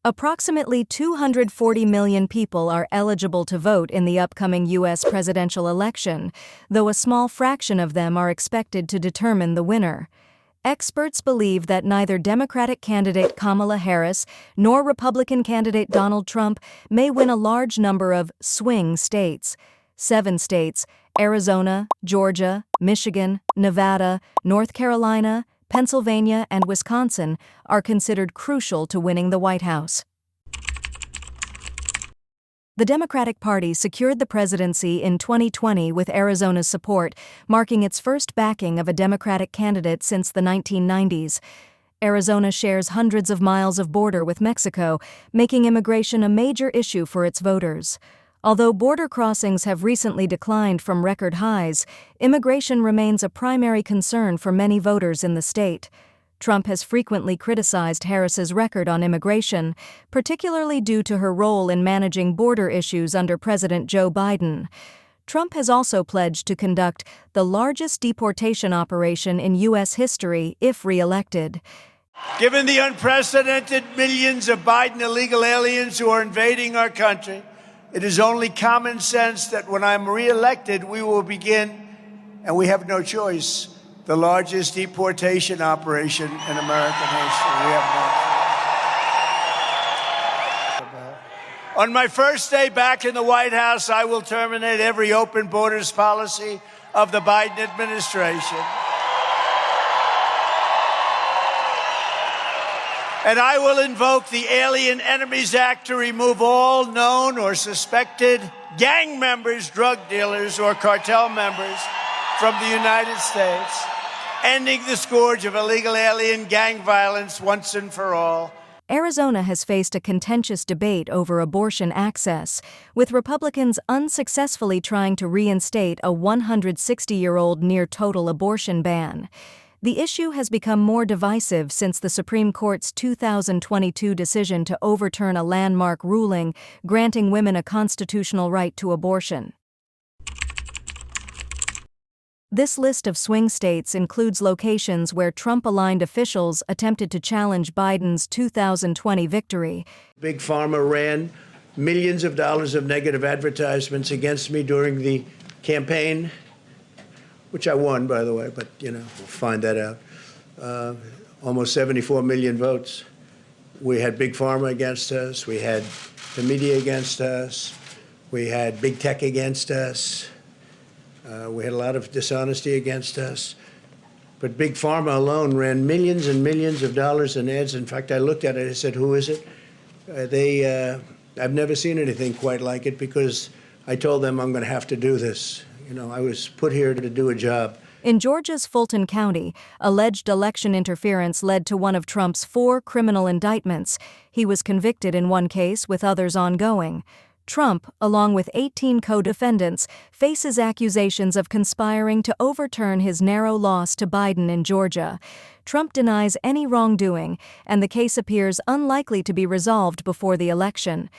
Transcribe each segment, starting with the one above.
Approximately 240 million people are eligible to vote in the upcoming U.S. presidential election, though a small fraction of them are expected to determine the winner. Experts believe that neither Democratic candidate Kamala Harris nor Republican candidate Donald Trump may win a large number of swing states. 7 states, Arizona, Georgia, Michigan, Nevada, North Carolina, Pennsylvania, and Wisconsin, are considered crucial to winning the White House. The Democratic Party secured the presidency in 2020 with Arizona's support, marking its first backing of a Democratic candidate since the 1990s. Arizona shares hundreds of miles of border with Mexico, making immigration a major issue for its voters. Although border crossings have recently declined from record highs, immigration remains a primary concern for many voters in the state. Trump has frequently criticized Harris's record on immigration, particularly due to her role in managing border issues under President Joe Biden. Trump has also pledged to conduct the largest deportation operation in U.S. history if re-elected. Given the unprecedented millions of Biden illegal aliens who are invading our country, it is only common sense that when I'm re-elected, we will begin, and we have no choice, the largest deportation operation in American history. We have no. On my first day back in the White House, I will terminate every open borders policy of the Biden administration. And I will invoke the Alien Enemies Act to remove all known or suspected gang members, drug dealers, or cartel members from the United States, ending the scourge of illegal alien gang violence once and for all. Arizona has faced a contentious debate over abortion access, with Republicans unsuccessfully trying to reinstate a 160-year-old near-total abortion ban. The issue has become more divisive since the Supreme Court's 2022 decision to overturn a landmark ruling granting women a constitutional right to abortion. This list of swing states includes locations where Trump-aligned officials attempted to challenge Biden's 2020 victory. Big Pharma ran millions of dollars of negative advertisements against me during the campaign, which I won, by the way, but, we'll find that out. Almost 74 million votes. We had Big Pharma against us. We had the media against us. We had Big Tech against us. We had a lot of dishonesty against us. But Big Pharma alone ran millions and millions of dollars in ads. In fact, I looked at it, I said, who is it? I've never seen anything quite like it because I told them I'm going to have to do this. I was put here to do a job. In Georgia's Fulton County, alleged election interference led to one of Trump's 4 criminal indictments. He was convicted in one case, with others ongoing. Trump, along with 18 co-defendants, faces accusations of conspiring to overturn his narrow loss to Biden in Georgia. Trump denies any wrongdoing, and the case appears unlikely to be resolved before the election.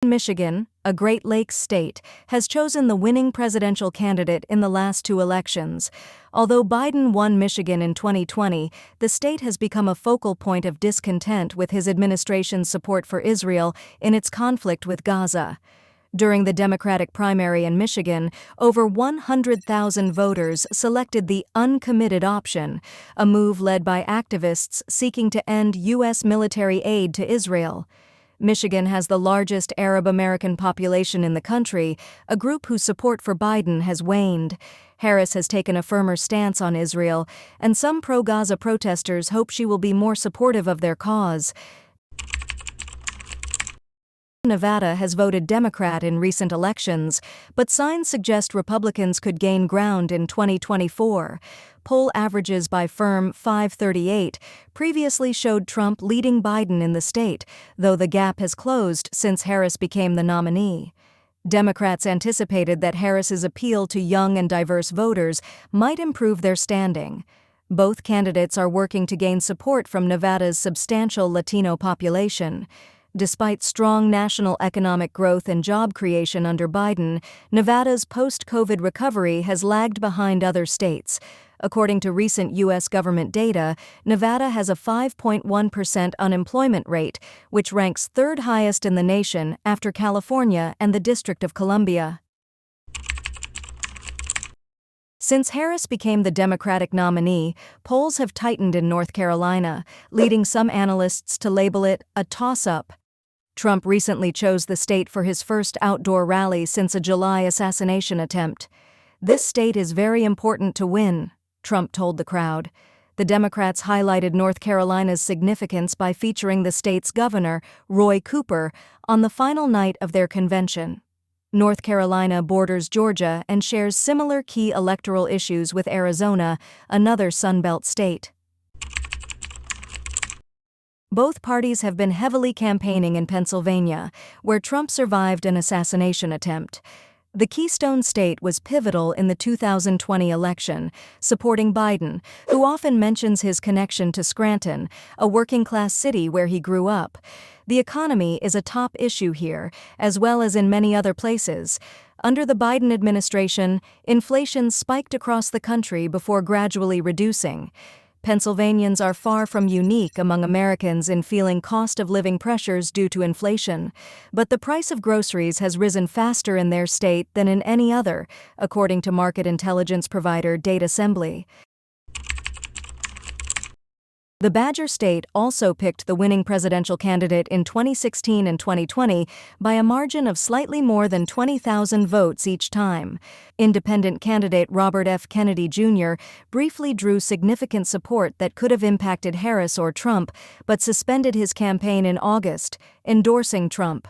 Michigan, a Great Lakes state, has chosen the winning presidential candidate in the last 2 elections. Although Biden won Michigan in 2020, the state has become a focal point of discontent with his administration's support for Israel in its conflict with Gaza. During the Democratic primary in Michigan, over 100,000 voters selected the uncommitted option, a move led by activists seeking to end U.S. military aid to Israel. Michigan has the largest Arab American population in the country, a group whose support for Biden has waned. Harris has taken a firmer stance on Israel, and some pro-Gaza protesters hope she will be more supportive of their cause. Nevada has voted Democrat in recent elections, but signs suggest Republicans could gain ground in 2024. Poll averages by firm 538 previously showed Trump leading Biden in the state, though the gap has closed since Harris became the nominee. Democrats anticipated that Harris's appeal to young and diverse voters might improve their standing. Both candidates are working to gain support from Nevada's substantial Latino population. Despite strong national economic growth and job creation under Biden, Nevada's post-COVID recovery has lagged behind other states. According to recent U.S. government data, Nevada has a 5.1% unemployment rate, which ranks third highest in the nation after California and the District of Columbia. Since Harris became the Democratic nominee, polls have tightened in North Carolina, leading some analysts to label it a toss-up. Trump recently chose the state for his first outdoor rally since a July assassination attempt. "This state is very important to win," Trump told the crowd. The Democrats highlighted North Carolina's significance by featuring the state's governor, Roy Cooper, on the final night of their convention. North Carolina borders Georgia and shares similar key electoral issues with Arizona, another Sunbelt state. Both parties have been heavily campaigning in Pennsylvania, where Trump survived an assassination attempt. The Keystone State was pivotal in the 2020 election, supporting Biden, who often mentions his connection to Scranton, a working-class city where he grew up. The economy is a top issue here, as well as in many other places. Under the Biden administration, inflation spiked across the country before gradually reducing. Pennsylvanians are far from unique among Americans in feeling cost-of-living pressures due to inflation, but the price of groceries has risen faster in their state than in any other, according to market intelligence provider Datassembly. The Badger State also picked the winning presidential candidate in 2016 and 2020 by a margin of slightly more than 20,000 votes each time. Independent candidate Robert F. Kennedy Jr. briefly drew significant support that could have impacted Harris or Trump, but suspended his campaign in August, endorsing Trump.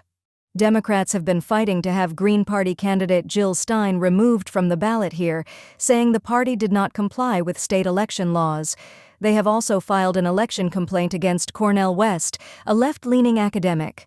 Democrats have been fighting to have Green Party candidate Jill Stein removed from the ballot here, saying the party did not comply with state election laws. They have also filed an election complaint against Cornel West, a left-leaning academic.